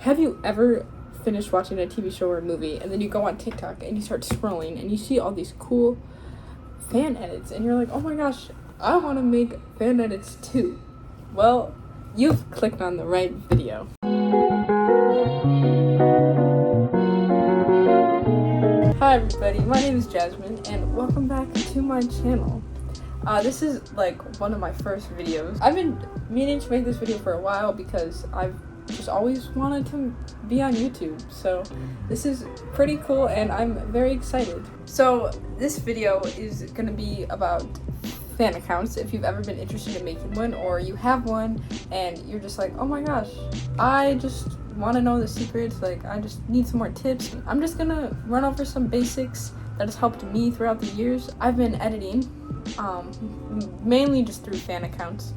Have you ever finished watching a TV show or a movie and then you go on TikTok and you start scrolling and you see all these cool fan edits and you're like, oh my gosh, I want to make fan edits too? Well, you've clicked on the right video. Hi everybody, my name is Jasmine and welcome back to my channel. This is like one of my first videos. I've been meaning to make this video for a while because I've just always wanted to be on YouTube, so this is pretty cool and I'm very excited. So this video is gonna be about fan accounts. If you've ever been interested in making one, or you have one and you're just like, oh my gosh, I just want to know the secrets, like I just need some more tips. I'm just gonna run over some basics that has helped me throughout the years. I've been editing mainly just through fan accounts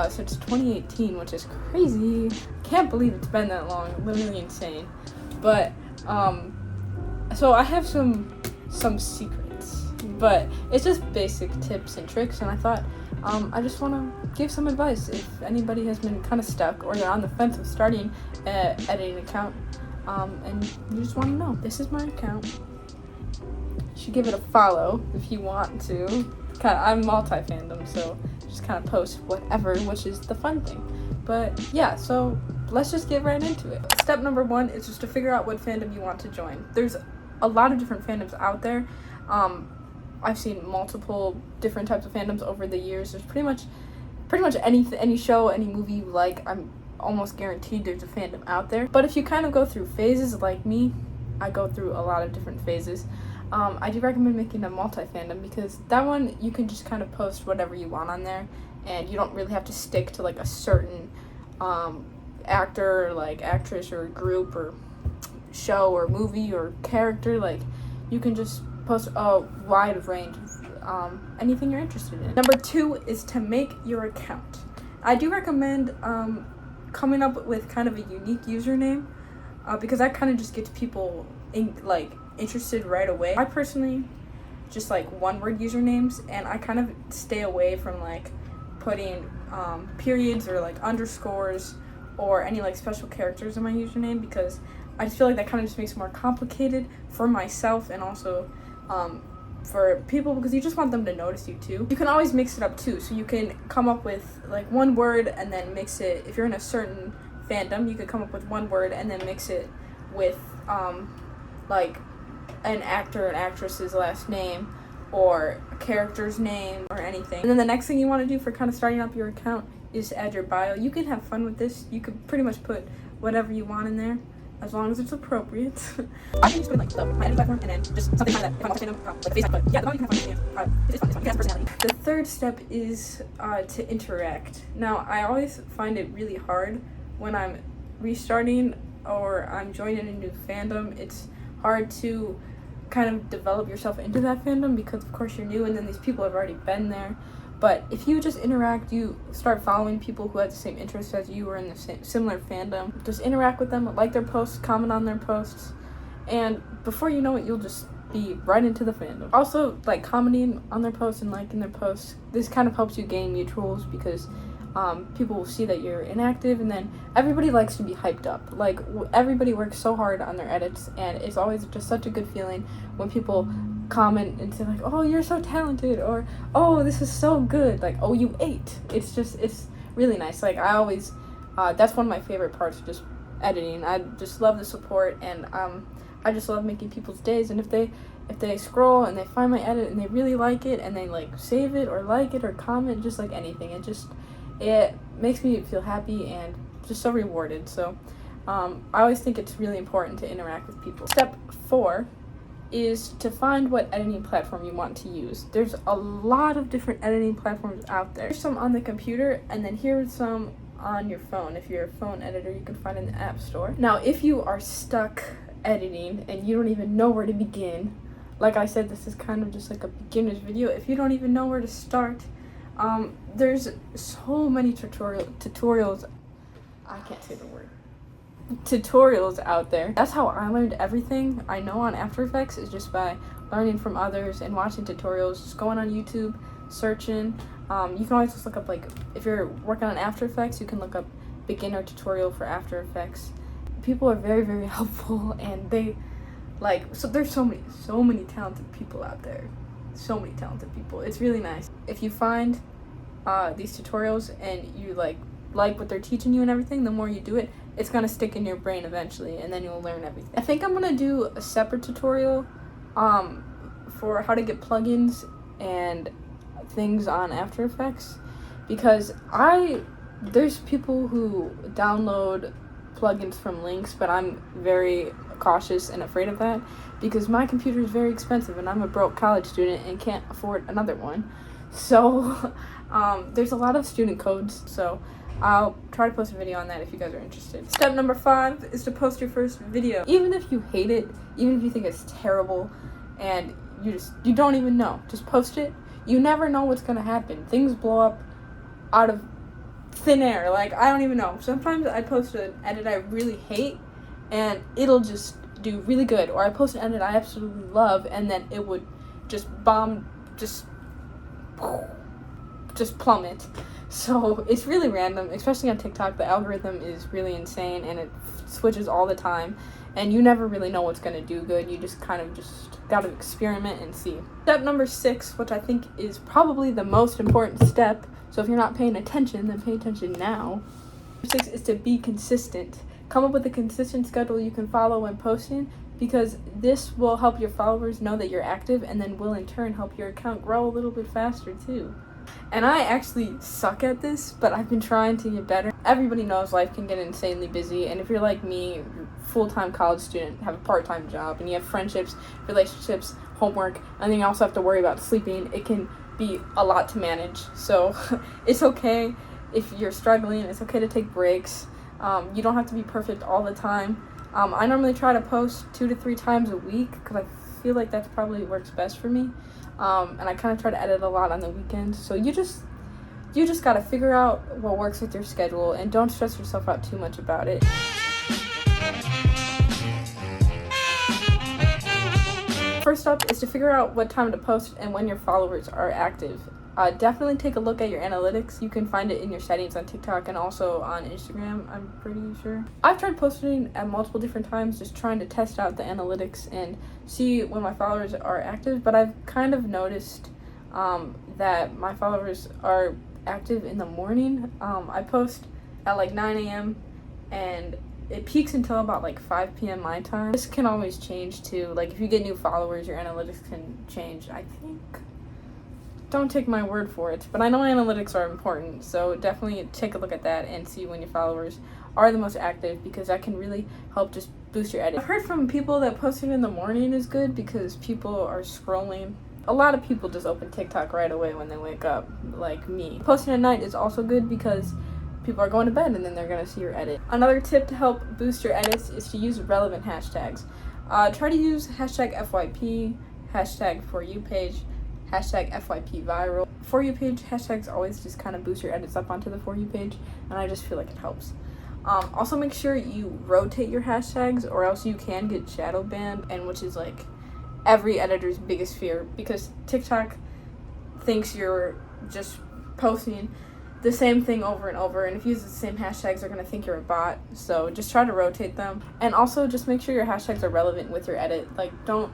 since 2018, which is crazy. Can't believe it's been that long. Literally insane. But so I have some secrets, but it's just basic tips and tricks, and I thought I just want to give some advice if anybody has been kind of stuck or they're on the fence of starting an editing account, and you just want to know. This is my account. You should give it a follow if you want to. I'm multi-fandom, so just kind of post whatever, which is the fun thing. But yeah, so let's just get right into it. Step number one is just to figure out what fandom you want to join. There's a lot of different fandoms out there. I've seen multiple different types of fandoms over the years. There's pretty much any show, any movie you like, I'm almost guaranteed there's a fandom out there. But if you kind of go through phases like me, I go through a lot of different phases. I do recommend making a multi-fandom because that one you can just kind of post whatever you want on there, and you don't really have to stick to like a certain actor, or like actress, or group, or show, or movie, or character. Like you can just post a wide range of anything you're interested in. Number two is to make your account. I do recommend coming up with kind of a unique username because that kind of just gets people interested right away. I personally just like one-word usernames, and I kind of stay away from like putting periods or like underscores or any like special characters in my username, because I just feel like that kind of just makes it more complicated for myself and also for people, because you just want them to notice you too. You can always mix it up too, so you can come up with like one word and then mix it. If you're in a certain fandom, you could come up with one word and then mix it with like an actor and actress's last name or a character's name or anything. And then the next thing you want to do for kind of starting up your account is to add your bio. You can have fun with this. You could pretty much put whatever you want in there as long as it's appropriate. I can just put like my editing platform and then just something like that. If I want to like a face, but yeah, the one you can have fun. It's fun. You can have personality. The third step is to interact. Now, I always find it really hard when I'm restarting or I'm joining a new fandom. It's hard to kind of develop yourself into that fandom because of course you're new and then these people have already been there. But if you just interact, you start following people who have the same interests as you or in the same similar fandom, just interact with them, like their posts, comment on their posts, and before you know it, you'll just be right into the fandom. Also, like commenting on their posts and liking their posts, this kind of helps you gain mutuals because people will see that you're inactive, and then everybody likes to be hyped up. Like everybody works so hard on their edits, and it's always just such a good feeling when people comment and say like, oh, you're so talented, or oh, this is so good, like, oh, you ate. It's really nice. Like I always that's one of my favorite parts of just editing. I just love the support, and I just love making people's days. And if they scroll and they find my edit and they really like it and they like save it or like it or comment, just like anything, it makes me feel happy and just so rewarded. So I always think it's really important to interact with people. Step 4 is to find what editing platform you want to use. There's a lot of different editing platforms out there. Here's some on the computer, and then here's some on your phone. If you're a phone editor, you can find in the App Store. Now, if you are stuck editing and you don't even know where to begin, like I said, this is kind of just like a beginner's video. If you don't even know where to start, there's so many tutorials. I can't say the word. Tutorials out there. That's how I learned everything I know on After Effects, is just by learning from others and watching tutorials, just going on YouTube, searching. You can always just look up, like, if you're working on After Effects, you can look up beginner tutorial for After Effects. people are very, very helpful, and they so there's so many talented people out there. So many talented people. It's really nice. If you find these tutorials and you like what they're teaching you and everything, the more you do it, it's gonna stick in your brain eventually, and then you'll learn everything. I think I'm gonna do a separate tutorial for how to get plugins and things on After Effects, because there's people who download plugins from links, but I'm very cautious and afraid of that because my computer is very expensive and I'm a broke college student and can't afford another one. So there's a lot of student codes, so I'll try to post a video on that if you guys are interested. Step number 5 is to post your first video. Even if you hate it, even if you think it's terrible and you don't even know, just post it. You never know what's gonna happen. Things blow up out of thin air. Like, I don't even know. Sometimes I post an edit I really hate and it'll just do really good, or I post an edit I absolutely love and then it would just bomb, just plummet. So it's really random, especially on TikTok. The algorithm is really insane and it switches all the time, and you never really know what's gonna do good. You just kind of gotta experiment and see. Step number 6, which I think is probably the most important step, so if you're not paying attention, then pay attention now. 6 is to be consistent. Come up with a consistent schedule you can follow when posting, because this will help your followers know that you're active, and then will in turn help your account grow a little bit faster too. And I actually suck at this, but I've been trying to get better. Everybody knows life can get insanely busy, and if you're like me, you're a full-time college student, have a part-time job, and you have friendships, relationships, homework, and then you also have to worry about sleeping, it can be a lot to manage. So it's okay if you're struggling. It's okay to take breaks. You don't have to be perfect all the time. I normally try to post 2 to 3 times a week because I feel like that probably works best for me. And I kind of try to edit a lot on the weekends. So you just got to figure out what works with your schedule, and don't stress yourself out too much about it. First up is to figure out what time to post and when your followers are active. Definitely take a look at your analytics. You can find it in your settings on TikTok and also on Instagram, I'm pretty sure. I've tried posting at multiple different times, just trying to test out the analytics and see when my followers are active, but I've kind of noticed that my followers are active in the morning. I post at like 9 a.m. and it peaks until about like 5 p.m. my time. This can always change too. Like, if you get new followers, your analytics can change, I think. Don't take my word for it, but I know analytics are important, so definitely take a look at that and see when your followers are the most active, because that can really help just boost your edit. I've heard from people that posting in the morning is good because people are scrolling. A lot of people just open TikTok right away when they wake up, like me. Posting at night is also good because people are going to bed and then they're gonna see your edit. Another tip to help boost your edits is to use relevant hashtags. Try to use hashtag FYP, hashtag For You page, hashtag FYP viral. For You page hashtags always just kind of boost your edits up onto the For You page, and I just feel like it helps. Also make sure you rotate your hashtags, or else you can get shadow banned, and which is like every editor's biggest fear, because TikTok thinks you're just posting the same thing over and over, and if you use the same hashtags, they're going to think you're a bot. So just try to rotate them, and also just make sure your hashtags are relevant with your edit. Like, don't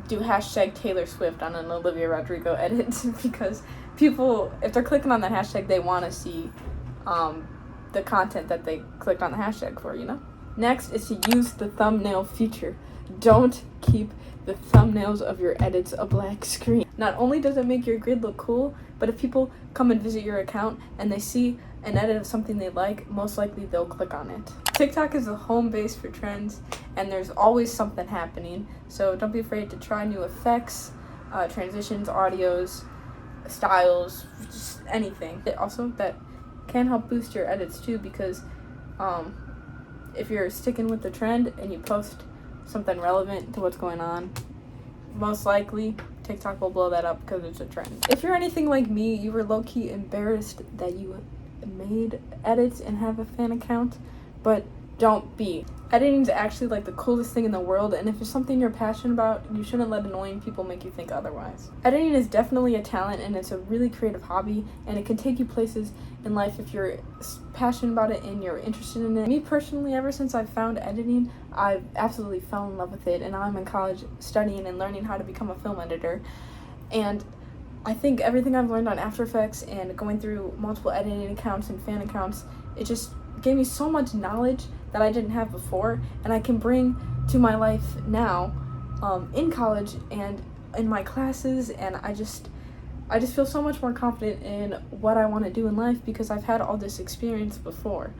do hashtag Taylor Swift on an Olivia Rodrigo edit because people, if they're clicking on that hashtag, they want to see the content that they clicked on the hashtag for, you know? Next is to use the thumbnail feature. Don't keep the thumbnails of your edits a black screen. Not only does it make your grid look cool, but if people come and visit your account and they see an edit of something they like, most likely they'll click on it. TikTok is a home base for trends, and there's always something happening, so don't be afraid to try new effects, transitions, audios, styles, just anything. Also, that can help boost your edits too, because if you're sticking with the trend and you post something relevant to what's going on, most likely TikTok will blow that up because it's a trend. If you're anything like me, you were low-key embarrassed that you made edits and have a fan account, but don't be. Editing is actually like the coolest thing in the world, and if it's something you're passionate about, you shouldn't let annoying people make you think otherwise. Editing is definitely a talent, and it's a really creative hobby, and it can take you places in life if you're passionate about it and you're interested in it. Me personally, ever since I found editing, I've absolutely fell in love with it, and now I'm in college studying and learning how to become a film editor. And I think everything I've learned on After Effects and going through multiple editing accounts and fan accounts, it just gave me so much knowledge that I didn't have before, and I can bring to my life now in college and in my classes, and I just feel so much more confident in what I want to do in life because I've had all this experience before,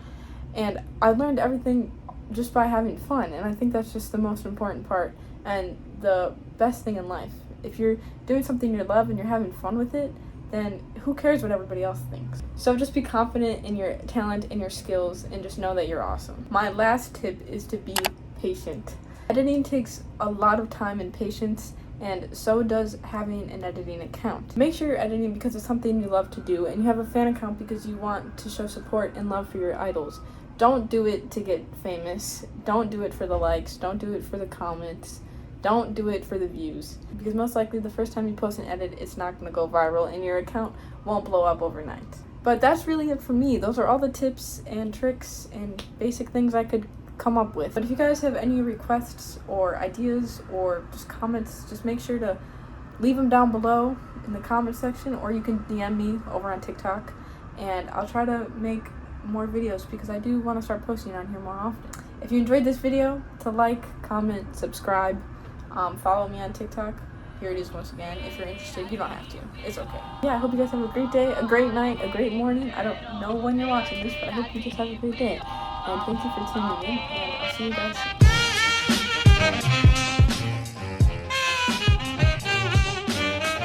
and I learned everything just by having fun, and I think that's just the most important part and the best thing in life. If you're doing something you love and you're having fun with it, then who cares what everybody else thinks? So just be confident in your talent and your skills and just know that you're awesome. My last tip is to be patient. Editing takes a lot of time and patience, and so does having an editing account. Make sure you're editing because it's something you love to do, and you have a fan account because you want to show support and love for your idols. Don't do it to get famous. Don't do it for the likes. Don't do it for the comments. Don't do it for the views, because most likely the first time you post an edit, it's not going to go viral and your account won't blow up overnight. But that's really it for me. Those are all the tips and tricks and basic things I could come up with. But if you guys have any requests or ideas or just comments, just make sure to leave them down below in the comment section, or you can DM me over on TikTok, and I'll try to make more videos because I do want to start posting on here more often. If you enjoyed this video, to like, comment, subscribe. Follow me on TikTok. Here it is once again. If you're interested, you don't have to. It's okay. Yeah, I hope you guys have a great day, a great night, a great morning. I don't know when you're watching this, but I hope you just have a great day. And thank you for tuning in, and I'll see you guys soon.